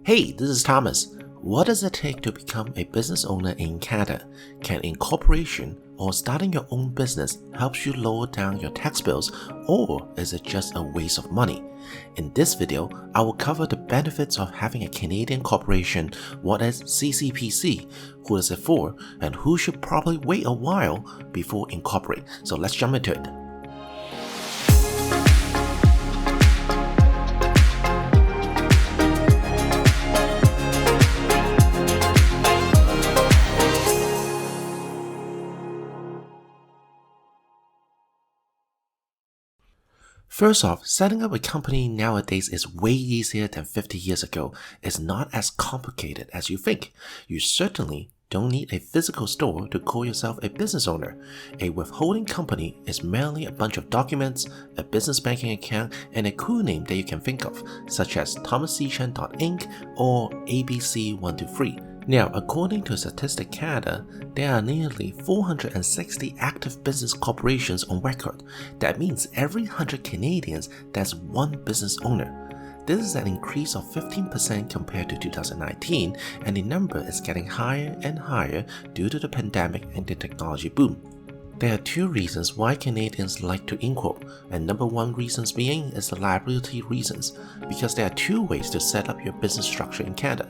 Hey, this is Thomas. What does it take to become a business owner in Canada? Can incorporation or starting your own business help you lower down your tax bills, or is it just a waste of money? In this video, I will cover the benefits of having a Canadian corporation, what is CCPC, who is it for, and who should probably wait a while before incorporate. So let's jump into it. First off, setting up a company nowadays is way easier than 50 years ago. It's not as complicated as you think. You certainly don't need a physical store to call yourself a business owner. A withholding company is merely a bunch of documents, a business banking account, and a cool name that you can think of, such as thomascchen.inc or ABC123. Now, according to Statistics Canada, there are nearly 460 active business corporations on record. That means every 100 Canadians, there's one business owner. This is an increase of 15% compared to 2019, and the number is getting higher and higher due to the pandemic and the technology boom. There are two reasons why Canadians like to Incorp, and number one reasons being is the liability reasons, because there are two ways to set up your business structure in Canada.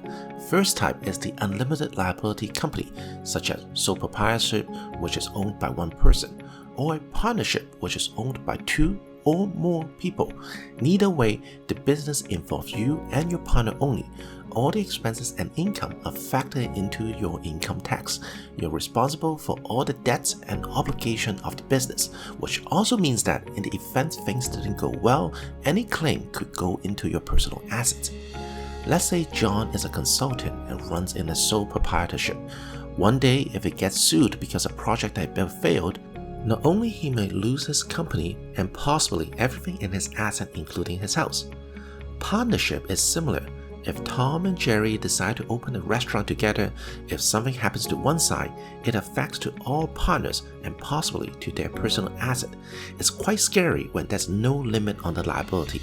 First type is the unlimited liability company, such as sole proprietorship, which is owned by one person, or a partnership, which is owned by two or more people. Neither way, the business involves you and your partner only. All the expenses and income are factored into your income tax. You're responsible for all the debts and obligations of the business, which also means that in the event things didn't go well, any claim could go into your personal assets. Let's say John is a consultant and runs in a sole proprietorship. One day, if he gets sued because a project I built failed, not only he may lose his company and possibly everything in his asset including his house. Partnership is similar. If Tom and Jerry decide to open a restaurant together, if something happens to one side, it affects to all partners and possibly to their personal asset. It's quite scary when there's no limit on the liability.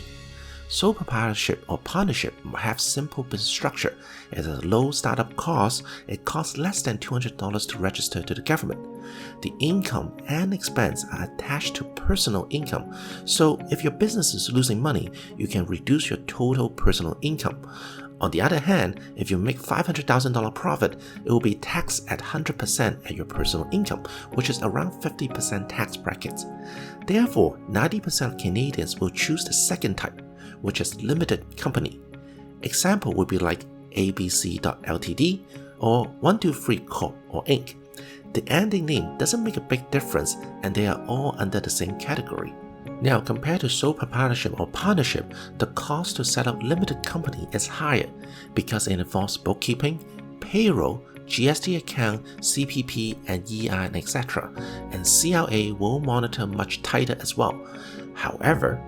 Sole proprietorship or partnership have simple business structure. It has a low startup cost. It costs less than $200 to register to the government. The income and expense are attached to personal income. So if your business is losing money, you can reduce your total personal income. On the other hand, if you make $500,000 profit, it will be taxed at 100% at your personal income, which is around 50% tax brackets. Therefore, 90% of Canadians will choose the second type, which is limited company. Example would be like ABC.Ltd or 123 Corp or Inc. The ending name doesn't make a big difference, and they are all under the same category. Now, compared to sole proprietorship or partnership, the cost to set up limited company is higher because it involves bookkeeping, payroll, GST account, CPP and EIN, etc. And CLA will monitor much tighter as well. However,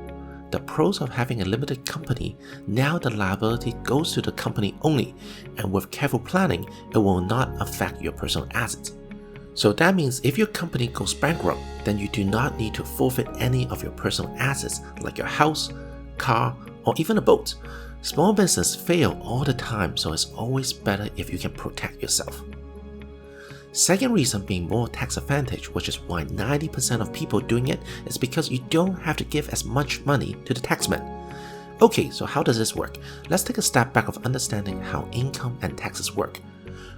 the pros of having a limited company, now the liability goes to the company only, and with careful planning, it will not affect your personal assets. So that means if your company goes bankrupt, then you do not need to forfeit any of your personal assets like your house, car, or even a boat. Small business fail all the time, so it's always better if you can protect yourself. Second reason being more tax advantage, which is why 90% of people doing it, is because you don't have to give as much money to the taxman. Okay, so how does this work? Let's take a step back of understanding how income and taxes work.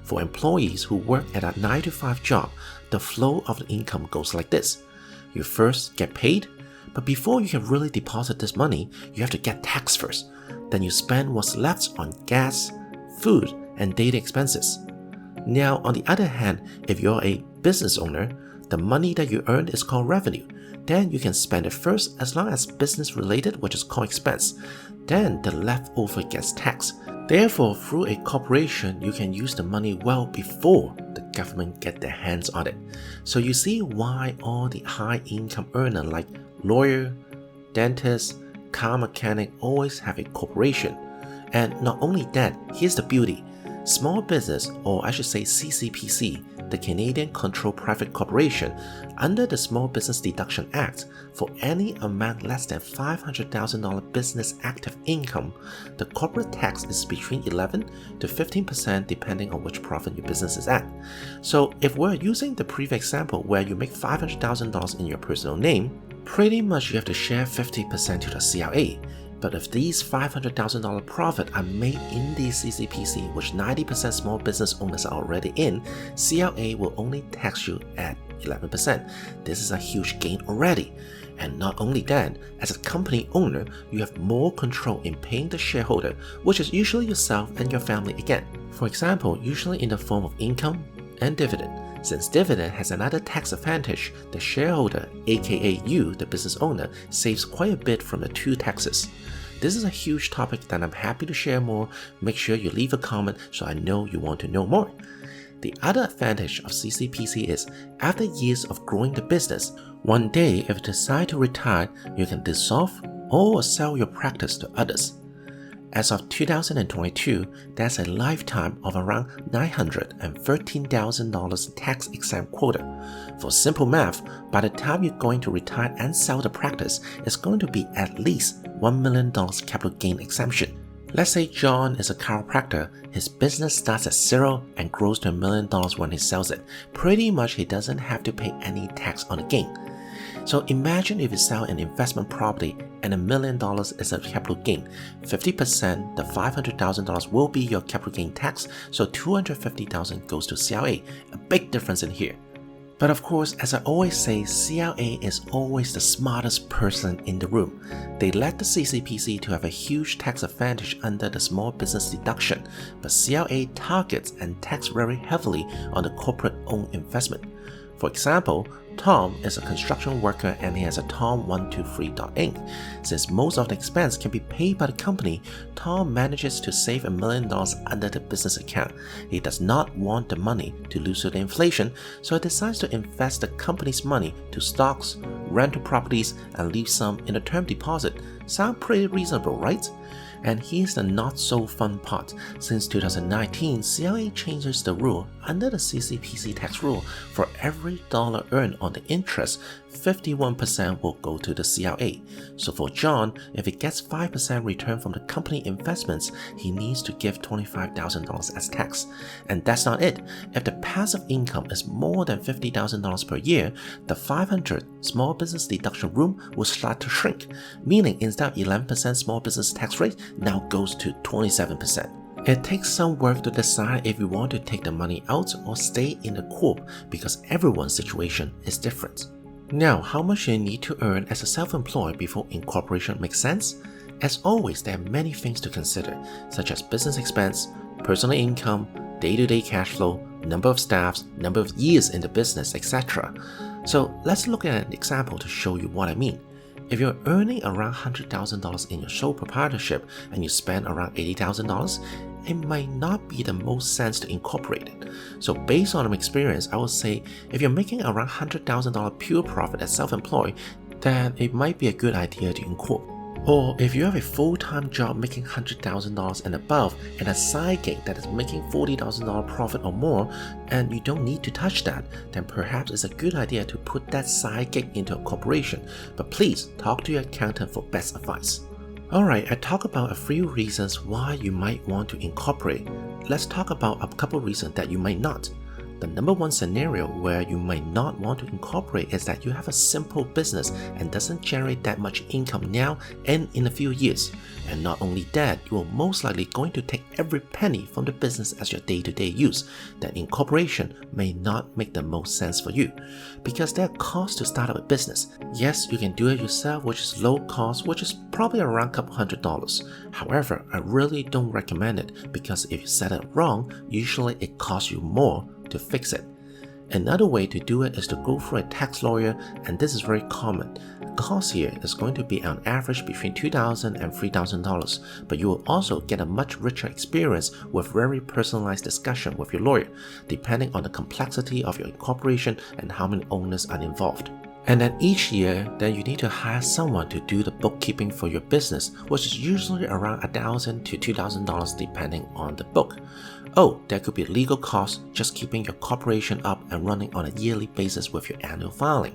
For employees who work at a 9-to-5 job, the flow of the income goes like this. You first get paid, but before you can really deposit this money, you have to get taxed first. Then you spend what's left on gas, food, and daily expenses. Now, on the other hand, if you're a business owner, the money that you earn is called revenue. Then you can spend it first as long as business related, which is called expense. Then the leftover gets taxed. Therefore, through a corporation, you can use the money well before the government get their hands on it. So you see why all the high income earner like lawyer, dentist, car mechanic always have a corporation. And not only that, here's the beauty. Small business, or I should say CCPC, the Canadian Controlled Private Corporation, under the Small Business Deduction Act, for any amount less than $500,000 business active income, the corporate tax is between 11 to 15% depending on which province your business is at. So if we're using the previous example where you make $500,000 in your personal name, pretty much you have to share 50% to the CRA. But if these $500,000 profit are made in the CCPC, which 90% small business owners are already in, CRA will only tax you at 11%. This is a huge gain already. And not only that, as a company owner, you have more control in paying the shareholder, which is usually yourself and your family again. For example, usually in the form of income and dividend. Since dividend has another tax advantage, the shareholder, aka you, the business owner, saves quite a bit from the two taxes. This is a huge topic that I'm happy to share more. Make sure you leave a comment so I know you want to know more. The other advantage of CCPC is, after years of growing the business, one day if you decide to retire, you can dissolve or sell your practice to others. As of 2022, that's a lifetime of around $913,000 tax-exempt quota. For simple math, by the time you're going to retire and sell the practice, it's going to be at least $1 million capital gain exemption. Let's say John is a chiropractor, his business starts at zero and grows to $1 million when he sells it. Pretty much he doesn't have to pay any tax on the gain. So imagine if you sell an investment property and $1 million is a capital gain. 50%, the $500,000 will be your capital gain tax, so $250,000 goes to CRA. A big difference in here. But of course, as I always say, CRA is always the smartest person in the room. They let the CCPC to have a huge tax advantage under the small business deduction, but CRA targets and tax very heavily on the corporate-owned investment. For example, Tom is a construction worker and he has a Tom123.inc. Since most of the expense can be paid by the company, Tom manages to save $1 million under the business account. He does not want the money to lose to the inflation, so he decides to invest the company's money to stocks, rental properties, and leave some in a term deposit. Sound pretty reasonable, right? And here's the not so fun part. Since 2019, CRA changes the rule. Under the CCPC tax rule, for every dollar earned on the interest, 51% will go to the CRA. So for John, if he gets 5% return from the company investments, he needs to give $25,000 as tax. And that's not it. If the passive income is more than $50,000 per year, the 500 small business deduction room will start to shrink, meaning instead of 11% small business tax rate, now goes to 27%. It takes some work to decide if you want to take the money out or stay in the corp because everyone's situation is different. Now, how much you need to earn as a self-employed before incorporation makes sense? As always, there are many things to consider, such as business expense, personal income, day-to-day cash flow, number of staffs, number of years in the business, etc. So let's look at an example to show you what I mean. If you're earning around $100,000 in your sole proprietorship and you spend around $80,000, it might not be the most sense to incorporate it. So based on my experience, I would say if you're making around $100,000 pure profit as self-employed, then it might be a good idea to incorporate. Or if you have a full-time job making $100,000 and above and a side gig that is making $40,000 profit or more and you don't need to touch that, then perhaps it's a good idea to put that side gig into a corporation. But please talk to your accountant for best advice. Alright, I talked about a few reasons why you might want to incorporate. Let's talk about a couple reasons that you might not. The number one scenario where you might not want to incorporate is that you have a simple business and doesn't generate that much income now and in a few years. And not only that, you are most likely going to take every penny from the business as your day-to-day use. Then incorporation may not make the most sense for you because there are costs to start up a business. Yes, you can do it yourself, which is low cost, which is probably around a couple $100. However, I really don't recommend it because if you set it wrong, usually it costs you more to fix it. Another way to do it is to go for a tax lawyer, and this is very common. The cost here is going to be on average between $2,000 and $3,000, but you will also get a much richer experience with very personalized discussion with your lawyer, depending on the complexity of your incorporation and how many owners are involved. And then each year, then you need to hire someone to do the bookkeeping for your business, which is usually around $1,000 to $2,000 depending on the book. Oh, there could be legal costs just keeping your corporation up and running on a yearly basis with your annual filing.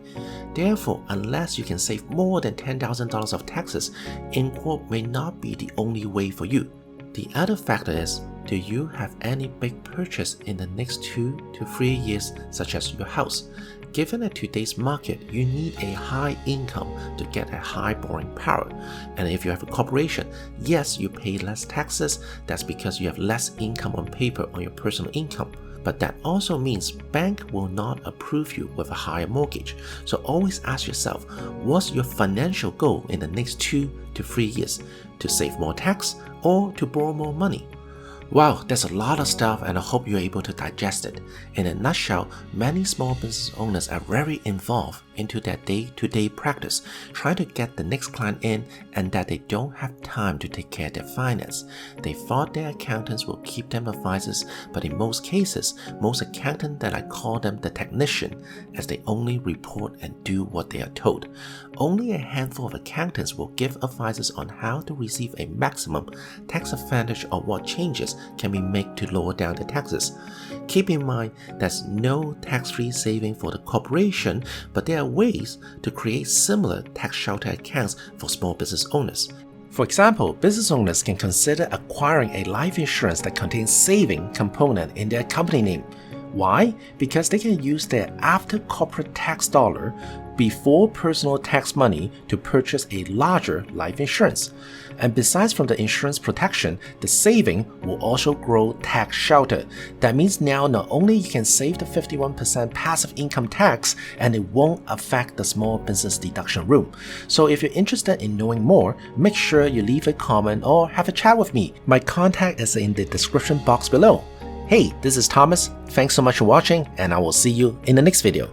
Therefore, unless you can save more than $10,000 of taxes, Incorp may not be the only way for you. The other factor is, do you have any big purchase in the next 2 to 3 years, such as your house? Given at today's market, you need a high income to get a high borrowing power. And if you have a corporation, yes, you pay less taxes. That's because you have less income on paper on your personal income. But that also means bank will not approve you with a higher mortgage. So always ask yourself, what's your financial goal in the next 2 to 3 years? To save more tax or to borrow more money? Wow, there's a lot of stuff and I hope you're able to digest it. In a nutshell, many small business owners are very involved into their day-to-day practice, trying to get the next client in and that they don't have time to take care of their finance. They thought their accountants will keep them advisors, but in most cases, most accountants that I call them the technician, as they only report and do what they are told. Only a handful of accountants will give advices on how to receive a maximum tax advantage or what changes can be made to lower down the taxes. Keep in mind, there's no tax-free saving for the corporation, but there are ways to create similar tax shelter accounts for small business owners. For example, business owners can consider acquiring a life insurance that contains saving component in their company name. Why? Because they can use their after corporate tax dollar before personal tax money to purchase a larger life insurance. And besides from the insurance protection, the saving will also grow tax shelter. That means now not only you can save the 51% passive income tax and it won't affect the small business deduction room. So if you're interested in knowing more, make sure you leave a comment or have a chat with me. My contact is in the description box below. Hey, this is Thomas. Thanks so much for watching and I will see you in the next video.